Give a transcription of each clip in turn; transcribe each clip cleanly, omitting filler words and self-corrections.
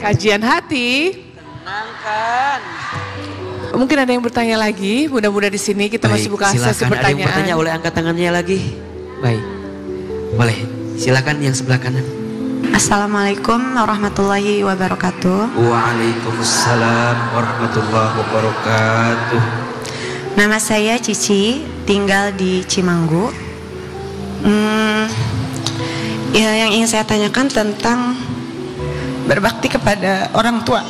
Kajian hati. Tenangkan. Mungkin ada yang bertanya lagi. Mudah-mudahan di sini kita masih buka sesi pertanyaan. Ada yang bertanya, boleh angkat tangannya lagi. Baik. Boleh. Silakan yang sebelah kanan. Assalamualaikum warahmatullahi wabarakatuh. Waalaikumsalam warahmatullahi wabarakatuh. Nama saya Cici, tinggal di Cimanggu. Ya, yang ingin saya tanyakan tentang berbakti kepada orang tua.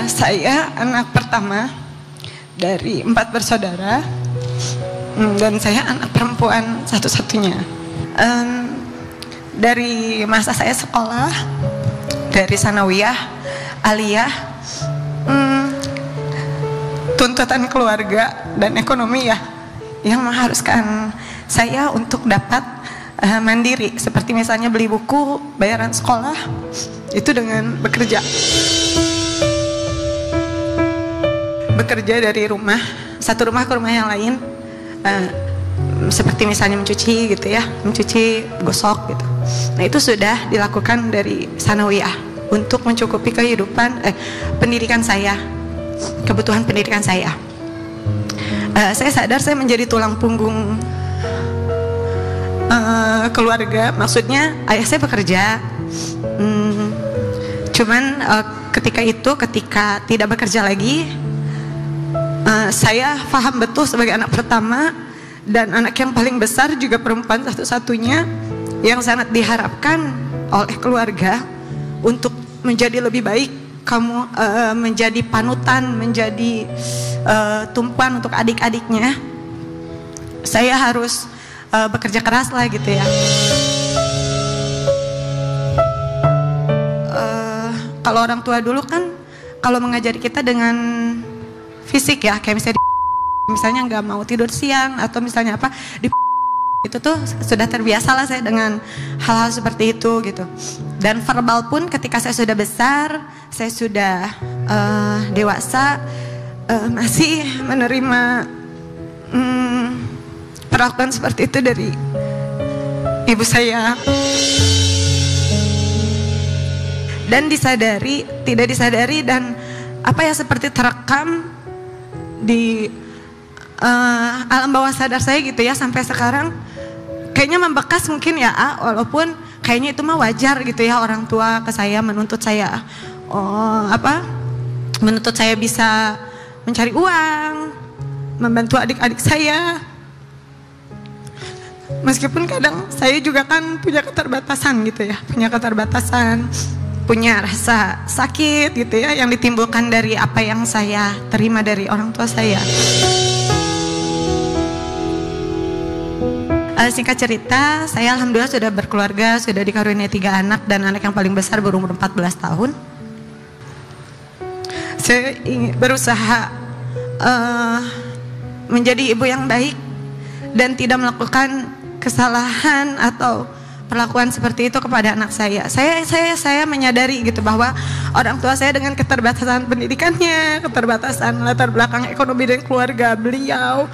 Saya anak pertama dari 4 bersaudara, dan saya anak perempuan satu-satunya. Dari masa saya sekolah, dari sanawiyah, aliyah, tuntutan keluarga dan ekonomi ya yang mengharuskan saya untuk dapat mandiri, seperti misalnya beli buku, bayaran sekolah, itu dengan bekerja dari rumah, satu rumah ke rumah yang lain, seperti misalnya mencuci gitu ya, mencuci, gosok gitu. Nah itu sudah dilakukan dari sanawiyah untuk mencukupi kehidupan, pendidikan saya, kebutuhan pendidikan saya. Saya sadar saya menjadi tulang punggung keluarga, maksudnya ayah saya bekerja, cuman ketika tidak bekerja lagi, saya paham betul sebagai anak pertama dan anak yang paling besar, juga perempuan satu-satunya, yang sangat diharapkan oleh keluarga untuk menjadi lebih baik. Kamu menjadi panutan, menjadi tumpuan untuk adik-adiknya. Saya harus bekerja keras lah gitu ya. Kalau orang tua dulu kan kalau mengajari kita dengan fisik ya, kayak misalnya nggak mau tidur siang atau misalnya apa, itu tuh sudah terbiasa lah saya dengan hal-hal seperti itu gitu. Dan verbal pun ketika saya sudah besar, saya sudah dewasa, masih menerima perlakuan seperti itu dari ibu saya. Dan disadari, tidak disadari, dan apa ya, seperti terekam di alam bawah sadar saya gitu ya, sampai sekarang kayaknya membekas mungkin ya, walaupun kayaknya itu mah wajar gitu ya, orang tua ke saya menuntut saya menuntut saya bisa mencari uang, membantu adik-adik saya. Meskipun kadang saya juga kan punya keterbatasan gitu ya, punya rasa sakit gitu ya, yang ditimbulkan dari apa yang saya terima dari orang tua saya. Singkat cerita, saya alhamdulillah sudah berkeluarga, sudah dikaruniai 3 anak, dan anak yang paling besar berumur 14 tahun. Saya ingin berusaha menjadi ibu yang baik dan tidak melakukan kesalahan atau perlakuan seperti itu kepada anak saya. Saya menyadari gitu bahwa orang tua saya dengan keterbatasan pendidikannya, keterbatasan latar belakang ekonomi dan keluarga beliau,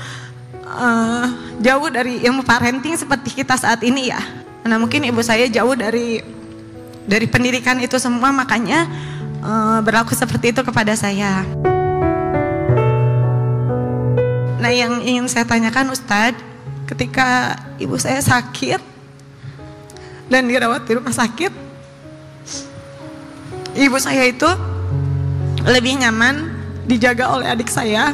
jauh dari ilmu parenting seperti kita saat ini ya. Nah mungkin ibu saya jauh dari pendidikan itu semua, makanya berlaku seperti itu kepada saya. Nah yang ingin saya tanyakan Ustadz, ketika ibu saya sakit dan dirawat di rumah sakit, ibu saya itu lebih nyaman dijaga oleh adik saya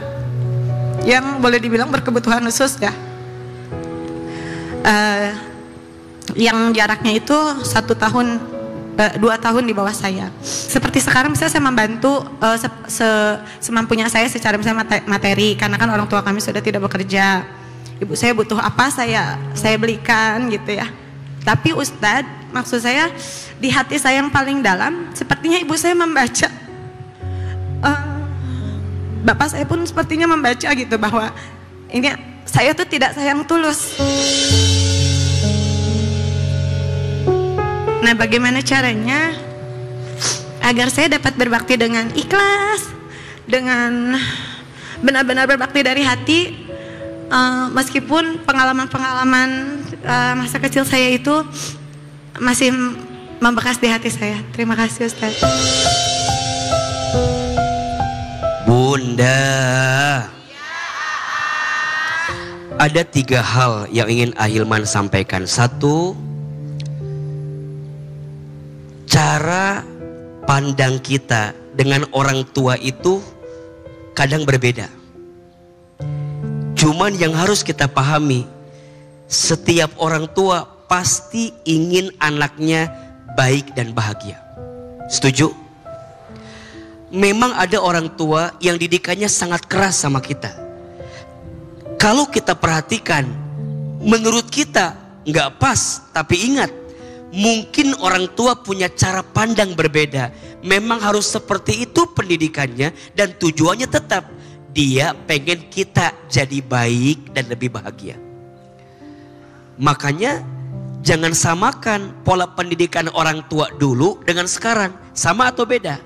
yang boleh dibilang berkebutuhan khusus ya, yang jaraknya itu 2 tahun di bawah saya. Seperti sekarang misalnya saya membantu semampunya saya secara misalnya materi, karena kan orang tua kami sudah tidak bekerja. Ibu saya butuh apa saya belikan gitu ya. Tapi Ustadz, maksud saya di hati saya yang paling dalam, sepertinya ibu saya membaca, bapak saya pun sepertinya membaca gitu, bahwa ini saya tuh tidak sayang tulus. Nah bagaimana caranya agar saya dapat berbakti dengan ikhlas, dengan benar-benar berbakti dari hati, meskipun pengalaman-pengalaman masa kecil saya itu masih membekas di hati saya. Terima kasih Ustaz. Bunda, ada 3 hal yang ingin Ahilman sampaikan. 1, cara pandang kita dengan orang tua itu kadang berbeda. Cuman yang harus kita pahami, setiap orang tua pasti ingin anaknya baik dan bahagia. Setuju? Memang ada orang tua yang didikannya sangat keras sama kita. Kalau kita perhatikan, menurut kita nggak pas, tapi ingat, mungkin orang tua punya cara pandang berbeda. Memang harus seperti itu pendidikannya dan tujuannya tetap dia pengen kita jadi baik dan lebih bahagia. Makanya jangan samakan pola pendidikan orang tua dulu dengan sekarang. Sama atau beda?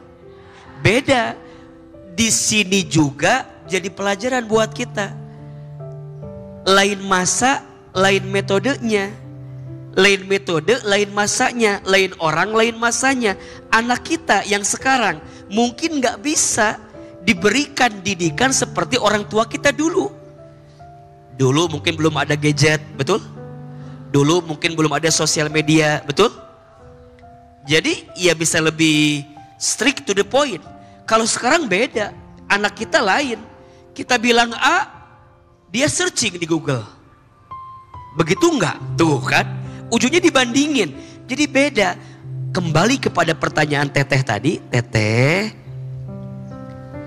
Beda. Di sini juga jadi pelajaran buat kita. Lain masa, lain metodenya. Lain metode, lain masanya. Lain orang, lain masanya. Anak kita yang sekarang mungkin gak bisa diberikan didikan seperti orang tua kita dulu. Dulu mungkin belum ada gadget, betul? Dulu mungkin belum ada sosial media, betul? Jadi ya bisa lebih strict to the point. Kalau sekarang beda, anak kita lain. Kita bilang A, dia searching di Google. Begitu enggak? Tuh kan, ujungnya dibandingin. Jadi beda. Kembali kepada pertanyaan Teteh tadi, Teteh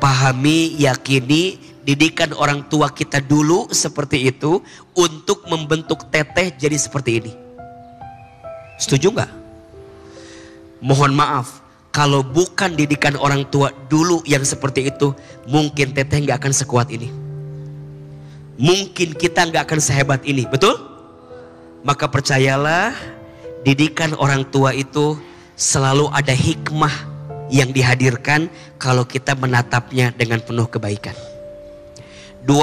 pahami, yakini didikan orang tua kita dulu seperti itu untuk membentuk Teteh jadi seperti ini. Setuju nggak? Mohon maaf, kalau bukan didikan orang tua dulu yang seperti itu, mungkin Teteh nggak akan sekuat ini. Mungkin kita nggak akan sehebat ini, betul? Maka percayalah, didikan orang tua itu selalu ada hikmah yang dihadirkan kalau kita menatapnya dengan penuh kebaikan. 2,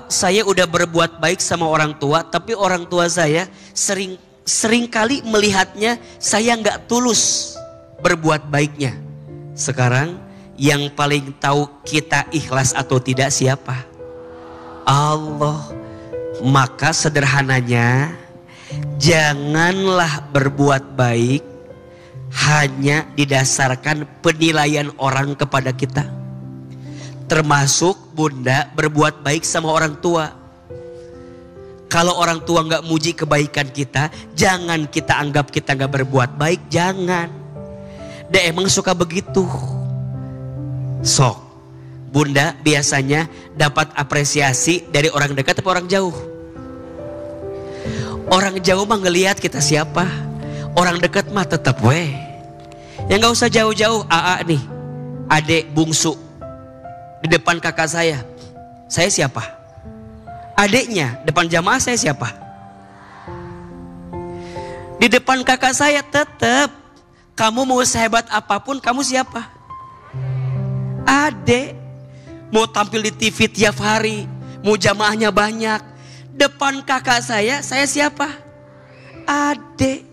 saya udah berbuat baik sama orang tua, tapi orang tua saya sering kali melihatnya saya nggak tulus berbuat baiknya. Sekarang yang paling tahu kita ikhlas atau tidak siapa? Allah. Maka sederhananya, janganlah berbuat baik hanya didasarkan penilaian orang kepada kita. Termasuk Bunda berbuat baik sama orang tua. Kalau orang tua gak muji kebaikan kita, jangan kita anggap kita gak berbuat baik. Jangan. Dia emang suka begitu. Sok, Bunda biasanya dapat apresiasi dari orang dekat atau orang jauh? Orang jauh mah ngelihat kita siapa. Orang dekat mah tetap weh. Yang gak usah jauh-jauh, AA nih, adik bungsu di depan kakak saya siapa? Adiknya depan jamaah saya siapa? Di depan kakak saya tetap, kamu mau sehebat apapun kamu siapa? Adik. Mau tampil di TV tiap hari, mau jamaahnya banyak, depan kakak saya siapa? Adik.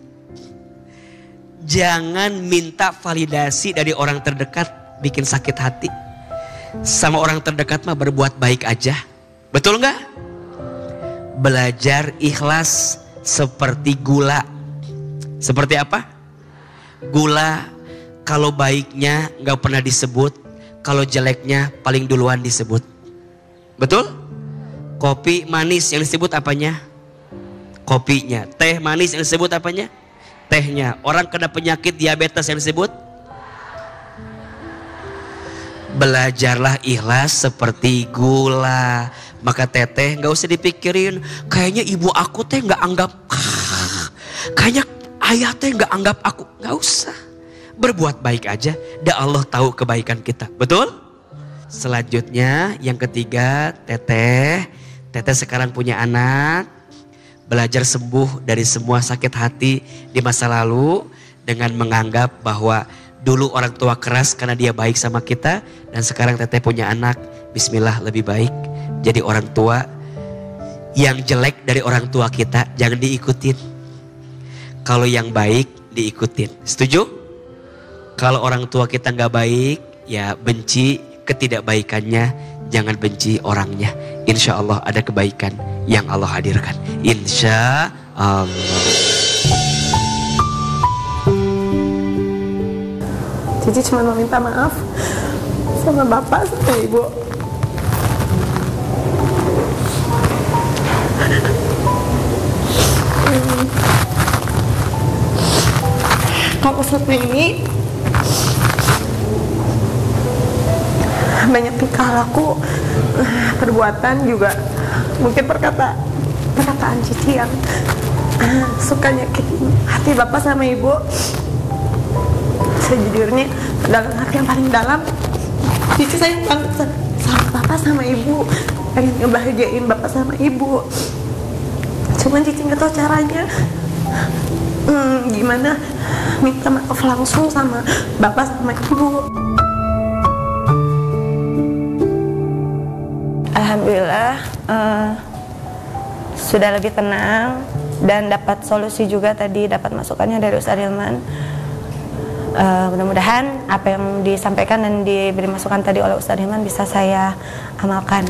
Jangan minta validasi dari orang terdekat, bikin sakit hati. Sama orang terdekat mah berbuat baik aja. Betul nggak? Belajar ikhlas seperti gula. Seperti apa? Gula, kalau baiknya nggak pernah disebut, kalau jeleknya paling duluan disebut. Betul? Kopi manis yang disebut apanya? Kopinya. Teh manis yang disebut apanya? Tehnya. Orang kena penyakit diabetes yang disebut? Belajarlah ikhlas seperti gula. Maka Teteh gak usah dipikirin, kayaknya ibu aku teh gak anggap, kayaknya ayah teh gak anggap aku. Gak usah. Berbuat baik aja, dan Allah tahu kebaikan kita. Betul? Selanjutnya yang ketiga, Teteh sekarang punya anak. Belajar sembuh dari semua sakit hati di masa lalu dengan menganggap bahwa dulu orang tua keras karena dia baik sama kita, dan sekarang Teteh punya anak, bismillah lebih baik jadi orang tua. Yang jelek dari orang tua kita jangan diikutin. Kalau yang baik diikutin. Setuju? Kalau orang tua kita nggak baik, ya benci ketidakbaikannya, jangan benci orangnya. Insya Allah ada kebaikan yang Allah hadirkan. Insya Allah. Cici cuma mau minta maaf sama bapak sama ibu. Kalau selama ini banyak tingkah laku, perbuatan juga, mungkin perkataan Cici yang suka nyakitin hati bapak sama ibu. Sejujurnya dalam hati yang paling dalam, Cici sayang banget sama bapak sama ibu, pengen ngebahagiain bapak sama ibu. Cuman Cici nggak tahu caranya. Gimana minta maaf langsung sama bapak sama ibu. Alhamdulillah sudah lebih tenang dan dapat solusi juga tadi, dapat masukannya dari Ustaz Hilman. Mudah-mudahan apa yang disampaikan dan diberi masukan tadi oleh Ustaz Hilman bisa saya amalkan.